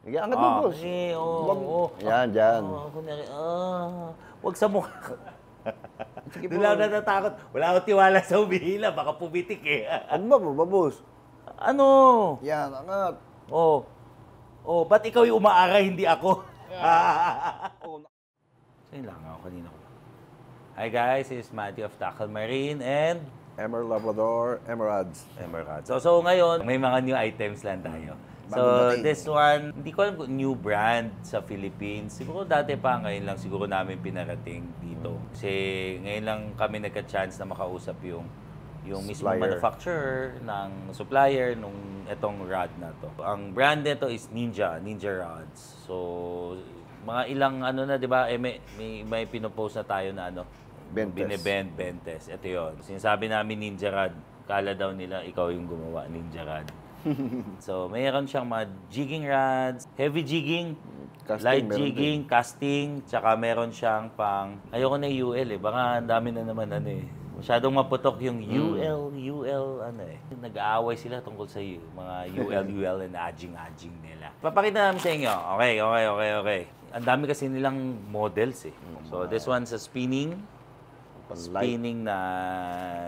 Sige, angat mo, boss. Yan, dyan. Huwag sa mukha. Sige Doon po. lang natatakot. Wala akong tiwala sa umihila. Baka pumitik eh. Ano ba, boss? Ano? Yan, angat. Ba't ikaw yung umaaray, hindi ako? Saan lang ako kanina ko? Hi guys, this is Matthew of Tackle Marine and Emer Labrador, Emeralds. Emerald. So ngayon, may mga new items lang tayo. So Bagong dating. this one, hindi ko alam kung new brand sa Philippines. Siguro dati pa, ngayon lang siguro namin pinarating dito. Kasi ngayon lang kami nagka-chance na makausap yung mismo Supplier. manufacturer ng supplier nung etong rod na to. Ang brand nito is Ninja Rods. So mga ilang ano na, 'di ba? May pinopost na tayo na ano, Bentes. Bentes. Ito 'yon. Sinasabi namin Ninja Rod. Kala daw nila ikaw yung gumawa Ninja Rod. So, mayroon siyang mga jigging rods, heavy jigging, Casting, light meron jigging, casting, tsaka meron siyang pang, ayoko na UL eh, baka ang dami na naman ano eh. Masyadong maputok yung UL, ano eh. Nag-aaway sila tungkol sa mga UL and adjing nila. Papakita namin sa inyo. Okay. Ang dami kasi nilang models eh. So, this one's a spinning na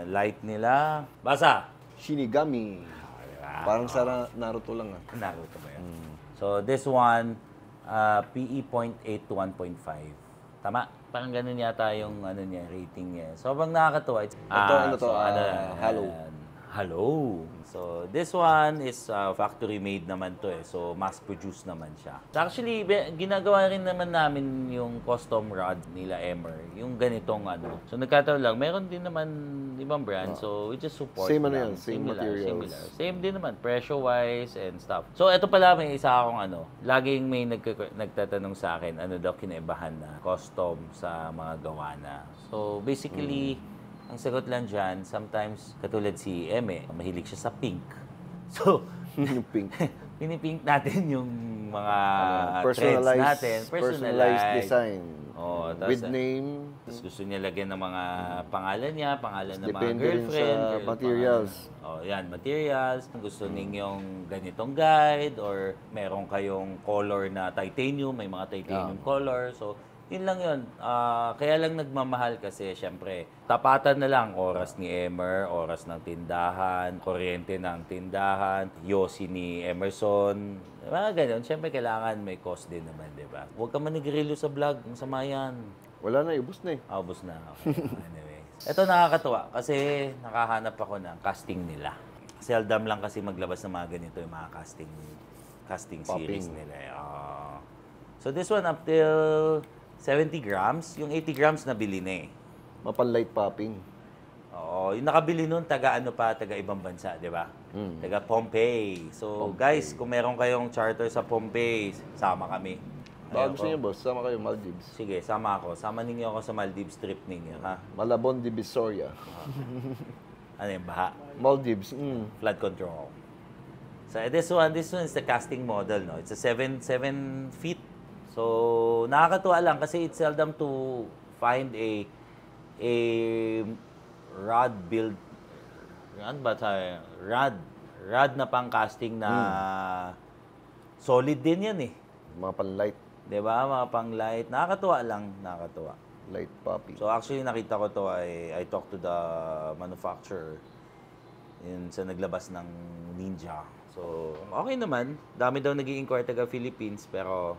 light nila. Basa! Shinigami. Parang sa Naruto lang. Naruto ba yan? So, this one, PE 0.8 to 1.5. Tama? Parang ganun yata yung ano niya, rating niya. So, habang nakakatuwa. Hello. So, this one is factory made naman to eh. So, mass produced naman siya. So, actually, ginagawa rin naman namin yung custom rod nila Emer. Yung ganitong ano. So, nagkataon lang, meron din naman ibang brand. So, we just support Same ano lang. yan, same materials. Similar. Same din naman, pressure-wise and stuff. So, ito pala, may isa akong ano. Laging may nagtatanong sa akin, ano daw kinaibahan na custom sa mga gawa na. So, basically, ang sagot lang dyan, sometimes, katulad si Eme, mahilig siya sa pink. So, Yung pink. pinipink natin yung mga Personalized, threads natin. personalized design. With With name. Tapos gusto niya lagyan ng mga pangalan niya, pangalan ng mga Depende rin girlfriend. sa materials. Yan, materials. Gusto ninyong ganitong guide or meron kayong color na titanium, may mga titanium color. So, yun lang yun. Kaya lang nagmamahal kasi, syempre, tapatan na lang oras ni Emer, oras ng tindahan, kuryente ng tindahan, yosi ni Emerson, mga ganyan. Syempre, kailangan may cost din naman, di ba? Huwag ka manigrilyo sa vlog, ang sama yan. Wala na, ubos na eh. Ubus na. Okay. Anyway. Ito nakakatuwa kasi nakahanap ako ng casting nila. Seldom lang kasi maglabas ng mga ganito yung mga casting series nila. So this one up till 70 grams. Yung 80 grams nabili na eh. Mapan-light popping. Oo. Yung nakabili nun, taga ibang bansa, di ba? Taga Pompey. So guys, kung meron kayong charter sa Pompey, sama kami. Baka gusto niyo, boss, sama kayo, Maldives. Sige, sama ako. Sama ninyo ako sa Maldives trip ninyo, ha? Malabon de Visoria. Ano yung baha? Maldives. Flood control. So this one is the casting model, no? It's a 7 feet. So nakakatuwa lang kasi it's seldom to find a rod build rod na pang casting na solid din yan eh. Mga pan-light. 'Di ba? Mga pang light. Nakakatuwa lang, nakakatuwa. Light popping. So actually nakita ko to I talked to the manufacturer yun sa naglabas ng Ninja. So okay naman. Dami daw nag-i-inquire taga Philippines pero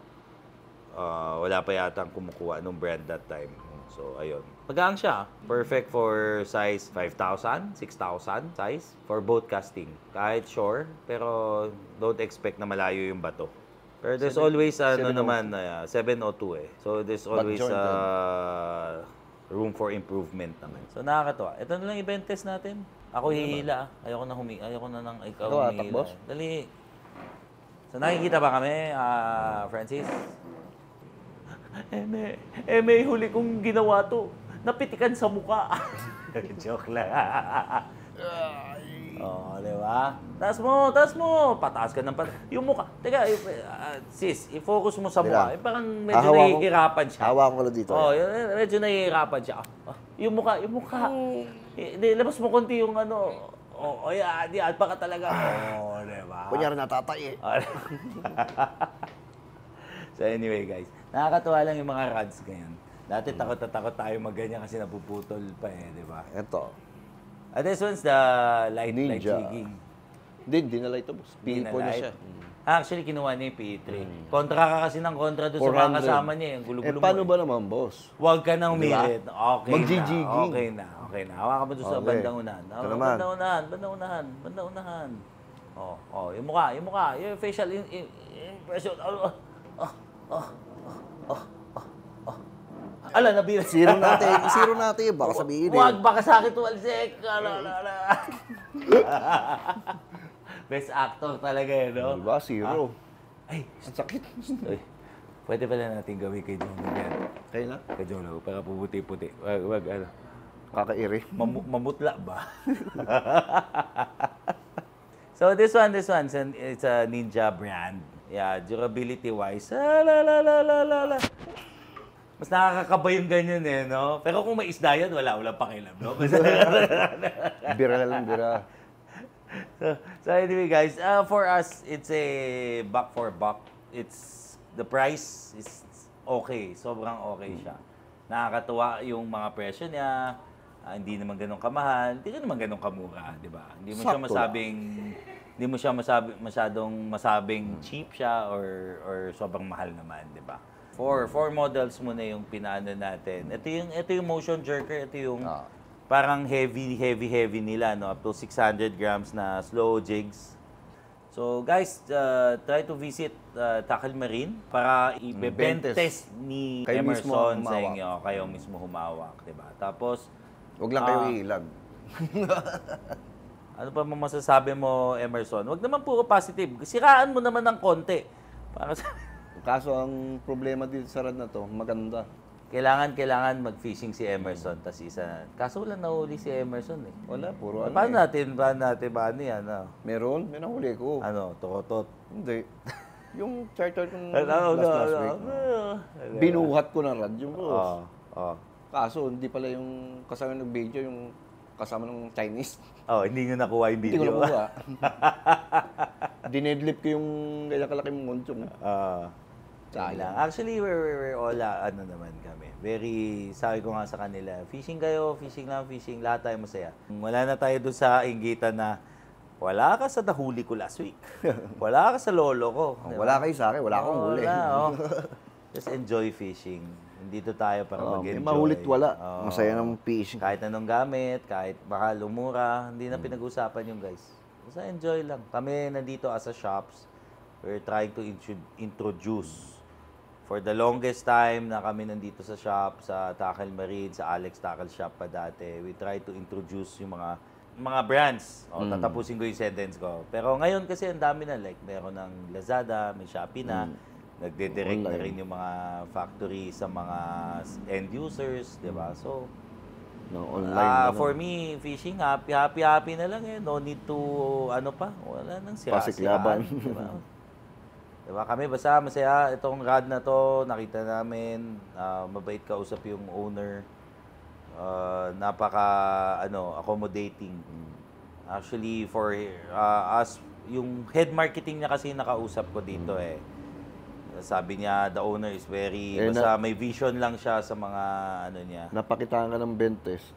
wala pa yatang kumukuha nung brand that time. So ayun. Magaang siya. Perfect for size 5,000, 6,000 size for boat casting. Kahit shore pero don't expect na malayo yung bato. Pero there's always ano naman 702 eh. So there's always room for improvement naman. So nakakatuwa. Ito na lang i-event test natin. Ako hihila. Ayoko na nang ikaw hihila. Dali. So nakikita ba kami, Francis? May huli kong ginawa to. Napitikan sa mukha. Joke lang. Di ba? Taas mo. Pataas ka ng yung mukha. Teka, sis, i-focus mo sa mukha. Parang medyo nahihirapan siya. Hawa ko lang dito. Medyo nahihirapan siya. Yung mukha. Labas mo konti yung ano. Yan, pa ka talaga. Di ba? Kunyari natatay eh. So anyway guys, nakakatuwa lang yung mga rods ngayon. Dati takot na takot tayo magganyan kasi napuputol pa eh, di ba? Ito. This one's the light Ninja. jigging. Hindi na light ito. PE4 na Light. siya. Actually, kinuha niya yung PE3. Kontra ka kasi ng kontra doon sa mga 400. kasama niya. Yung gulo-gulo Paano mo. ba naman, boss? Huwag ka nang umirit. Okay Mag-jigging. na. Okay na. Okay na. Hawakan mo doon sa Okay. bandang unahan. Ito naman. Bandang unahan. Yung mukha. Yung facial impression. Ala, nabira. Zero natin. Baka sabihin eh. Huwag, baka sa akin tumalsik. Best actor talaga eh, no? Diba? Zero. Ay, Ang sakit. Ay, pwede pala natin gawin kay Jono yan. Kaya na? Kay Jono, para puputi-puti. Wag, ano. Kakairi. Mamutla ba? So this one, it's a Ninja brand. Yeah, durability-wise, mas nakakakaba yung ganyan eh, no? Pero kung may isda yan, wala pakialam, no? Bira lang, bira. So anyway guys, for us, it's a buck for buck. The price is okay. Sobrang okay siya. Nakakatuwa yung mga presyo niya. Hindi naman ganun kamahal. Hindi naman ganun kamura, di ba? Hindi mo siya masyadong masabing cheap siya or sobrang mahal naman, di ba? Four models muna yung pinaano natin. Ito yung motion jerker. Ito yung parang heavy nila, no? Up to 600 grams na slow jigs. So guys, try to visit Tackle Marine para i-test ni Kayo mismo Emerson sa humawak. inyo. Kayo mismo humawak, diba? Tapos, Huwag lang kayo ilag. ano pa masasabi mo, Emerson? Huwag naman puro positive. Siraan mo naman ng konti. Para sa... Kaso ang problema dito sa rad na to, maganda. Kailangan mag-fishing si Emerson. Tas isa. Kaso wala nahuli si Emerson eh. Wala, puro ano Paano eh. natin yan? Meron? May nahuli ko. Ano, tokotot. Hindi. Yung charter kong Ano, last week. Binuhat ko ng rad yung boss. Kaso hindi pala yung kasama ng video, yung kasama ng Chinese. Hindi nyo nakuha yung Hindi video. ko nakuha. Dinedlip ko yung ganyan kalaking monchong. Sayang. Actually, we're all, ano naman kami. Sabi ko nga sa kanila, fishing kayo, fishing, lahat tayo masaya. Wala na tayo doon sa inggitan na, wala ka sa nahuli ko last week. Wala ka sa lolo ko. Diba? Wala kayo sa akin, wala akong huli. Just enjoy fishing. Dito tayo para mag-enjoy. May mahulit wala. Masaya ng fishing. Kahit anong gamit, kahit baka lumura, hindi na pinag-usapan yung guys. Basta enjoy lang. Kami nandito as a shops, we're trying to introduce. For the longest time na kami nandito sa shop, sa Tackle Marine, sa Alex Tackle Shop pa dati, we try to introduce yung mga brands. Tatapusin ko yung sentence ko. Pero ngayon kasi ang dami na, like meron ng Lazada, may Shopee na, nagde-direct na rin yung mga factory sa mga end users, di ba? So, online for me, fishing, happy na lang eh. No need to, wala nang Pasiklaban. Diba? Diba? Kami basta masaya. Itong rod na to, nakita namin, mabait kausap yung owner. Accommodating. Actually, for us, yung head marketing niya kasi nakausap ko dito eh. Sabi niya, the owner is basta may vision lang siya sa mga niya. Napakitaan ka ng bentes.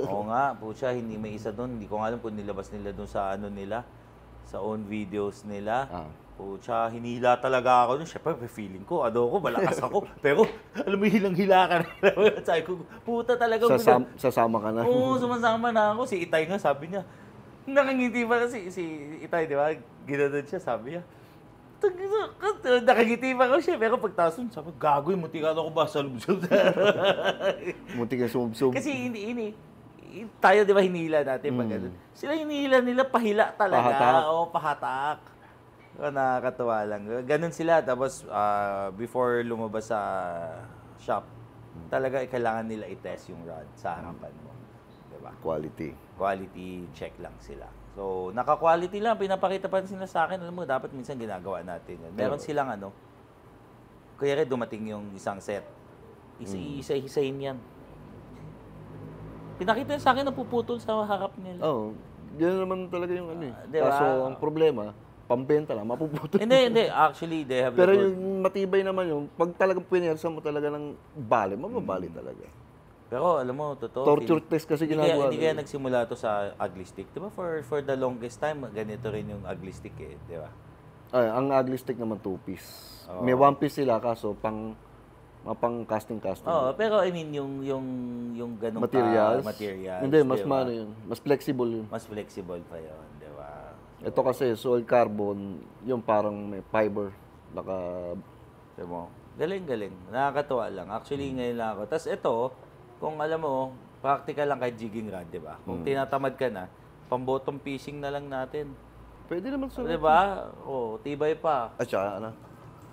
Oo nga, pucha, hindi may isa doon. Hindi ko nga alam kung nilabas nila doon sa nila, sa own videos nila. Pucha, hinihila talaga ako doon. Siyempre, feeling ko, malakas ako. Pero, alam mo, hilang-hila ka na. Sabi ko, puta talaga. Sasama ka na. Oo, sumasama na ako. Si Itay nga, sabi niya, nakangiti pa kasi si Itay, di ba? Ginanon siya, sabi niya. Nakangiti pa ako siya, pero pagtaas nun, sabi, gagoy, muntikan ako ba sa lubsob? Muntik na sumsum. Kasi tayo, di ba, hinihila natin pag sila hinihila nila, pahila talaga. Pahatak. Pahatak. Nakakatuwa lang. Ganun sila. Tapos, before lumabas sa shop, talaga kailangan nila i-test yung rod sa harapan mo. Diba? Quality check lang sila. So, naka-quality lang. Pinapakita pa sila sa akin. Alam mo, dapat minsan ginagawa natin yun. Meron silang kaya dumating yung isang set. Isa-isahin yan. Pinakita sa akin na puputol sa harap nila. Yan naman talaga yung diba? Kaso, ang problema, pambenta lang, mapuputol. Hindi. Actually, they have Pero the good. yung matibay naman yung, pag talagang pinersa mo talaga ng bali, mababali talaga. Pero alam mo, totoo. Torture test kasi ginagawa. Hindi kaya nagsimula to sa ugly stick. Di ba for the longest time, ganito rin yung ugly stick eh. Di ba? Ay, ang ugly stick naman 2-piece. May 1-piece sila kaso pang casting. Oo, pero I mean, yung ganong Materials. materials. Hindi, mas di ba? mano yun. Mas flexible yun. Mas flexible pa yun, di ba? Ito kasi, soil carbon, yung parang may fiber. Di mo? Galing. Nakakatuwa lang. Actually, ngayon lang ako. Tapos ito, kung alam mo, practical lang kahit jigging rod, di ba? Kung tinatamad ka na, pang-bottom fishing na lang natin. Pwede naman sa... Di ba? Oh, tibay pa. At saka, ano?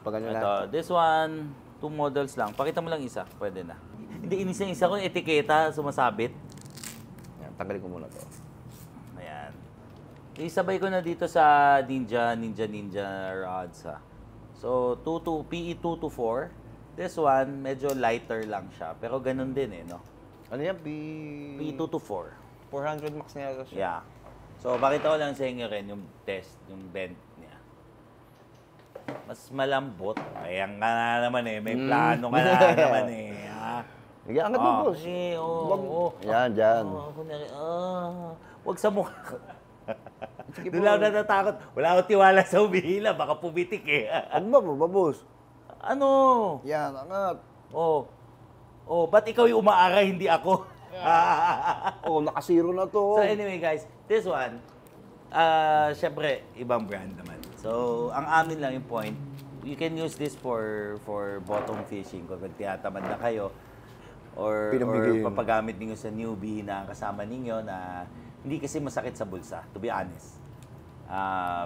Pag ganyan lang. Ito, this one, 2 models lang. Pakita mo lang isa, pwede na. Hindi, isa ko yung etiketa, sumasabit. Yan, tanggalin ko muna to. Ayan. Isabay ko na dito sa Ninja rods ha. So, PE 224. This one, medyo lighter lang siya. Pero ganun din eh, no? Ano yan? PE 224. 400 max na yata siya. Yeah. So, pakita ko lang sa inyo rin yung test, yung bend niya. Mas malambot. Ayan ka na naman eh. May plano ka na naman eh. Ha? Angat mo, boss. Oo. Yan, dyan. Huwag sa mukha. Doon lang natatakot. Wala akong tiwala sa umihila. Baka pumitik eh. Ano ba, boss? Ano? Yan, angat. Ba't ikaw yung umaaray, hindi ako? Nakasiro na to. So anyway guys, this one, syempre, ibang brand naman. So, ang amin lang yung point, you can use this for bottom fishing kung tinatamad na kayo or papagamit ninyo sa newbie na kasama ninyo na hindi kasi masakit sa bulsa, to be honest.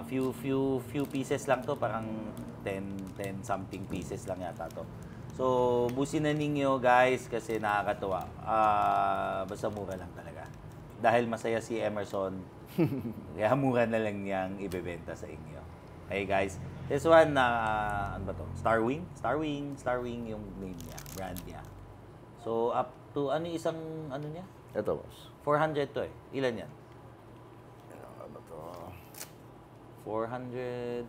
Few pieces lang to, parang 10 something pieces lang yata to. So, busin na ninyo guys kasi nakakatuwa. Basta mura lang talaga. Dahil masaya si Emerson, kaya mura na lang niyang ibebenta sa inyo. Okay guys, this one, ano ba to? Starwing yung name niya, brand niya. So, up to, ano isang, ano niya? Ito, boss. 400 to eh. Ilan yan? Ano ba to? 400.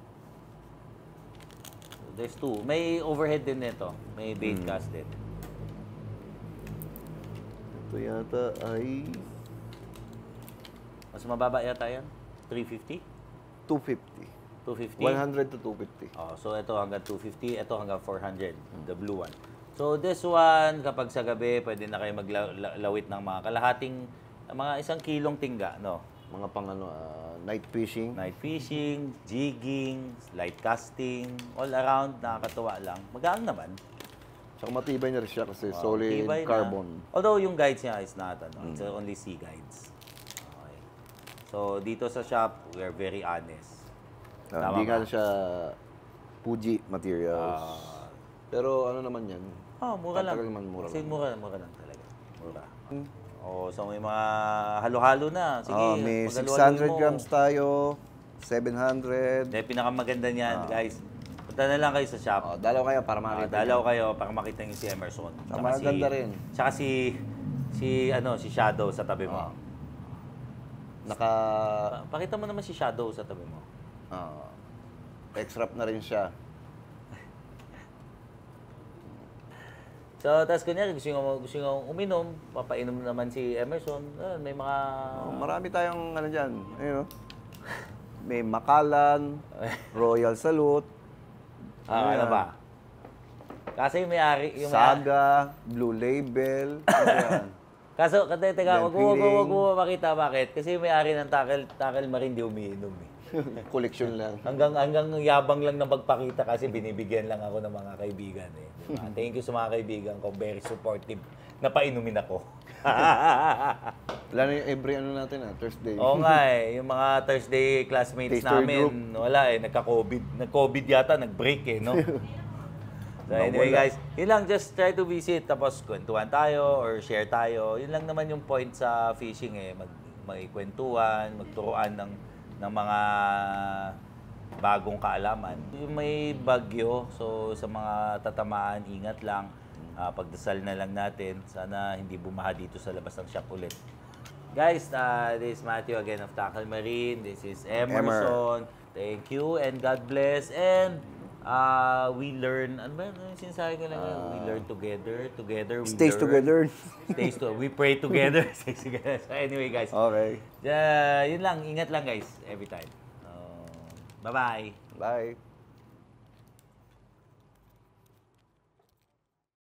There's 2. May overhead din nito. May bait cast din. Ito yata ay... Mas mababa yata yan? 350? 250. 250? 100 to 250. So ito hanggang 250, ito hanggang 400, the blue one. So this one, kapag sa gabi, pwede na kayo maglawit ng mga kalahating, mga 1 kilong tingga, no? Mga pang night fishing. Night fishing, jigging, light casting, all around, nakakatuwa lang. Magaan naman. Saka matibay na rin siya kasi solid Tibay carbon. Na. Although yung guides niya is not, it's only sea guides. Okay. So dito sa shop, we are very honest. Hindi nga siya Fuji materials. Pero ano naman yan? Mura lang. Mura Kasi lang. mura lang talaga. Mura. So may mga halo-halo na. Sige, may pag-halo-haloin 600 grams tayo, 700. Pinakamaganda niyan, guys. Punta na lang kayo sa shop. Dalaw kayo para makita. Para makita niyo si Emerson. Maganda rin. Tsaka si Shadow sa tabi mo. Pakita mo naman si Shadow sa tabi mo. X-wrap na rin siya. So, tapos kunyari, gusto nyo uminom, papainom naman si Emerson. May mga... Marami tayong dyan. Ayun, may Macallan, Royal Salute. Ano ba? Kasi yung may-ari... Saga, Blue Label. Kaso, teka, wag mo makita bakit. Kasi yung may-ari ng Tackle Marine di umiinom eh. Collection lang. Hanggang yabang lang na magpakita kasi binibigyan lang ako ng mga kaibigan eh. Diba? Thank you sa mga kaibigan ko, very supportive. Napainumin ako. Wala na yung every natin Thursday. Oo nga eh, yung mga Thursday classmates Taster namin, wala eh, nagka-COVID yata, nag-break eh, no? So anyway guys, yun lang, just try to visit, tapos kwentuhan tayo or share tayo. Yun lang naman yung point sa fishing eh, magkwentuhan, magturuan ng mga bagong kaalaman. Yung may bagyo, so sa mga tatamaan, ingat lang. Pagdasal na lang natin. Sana hindi bumaha dito sa labas ng shop ulit. Guys, this is Matthew again of Tackle Marine. This is Emerson. Thank you and God bless. And we learn, ano ba yung sinasabi ko lang? We learn together we Stays learn. together. We pray together. Stays together. So anyway, guys. Okay. Yun lang. Ingat lang, guys. Every time. Bye-bye. Bye.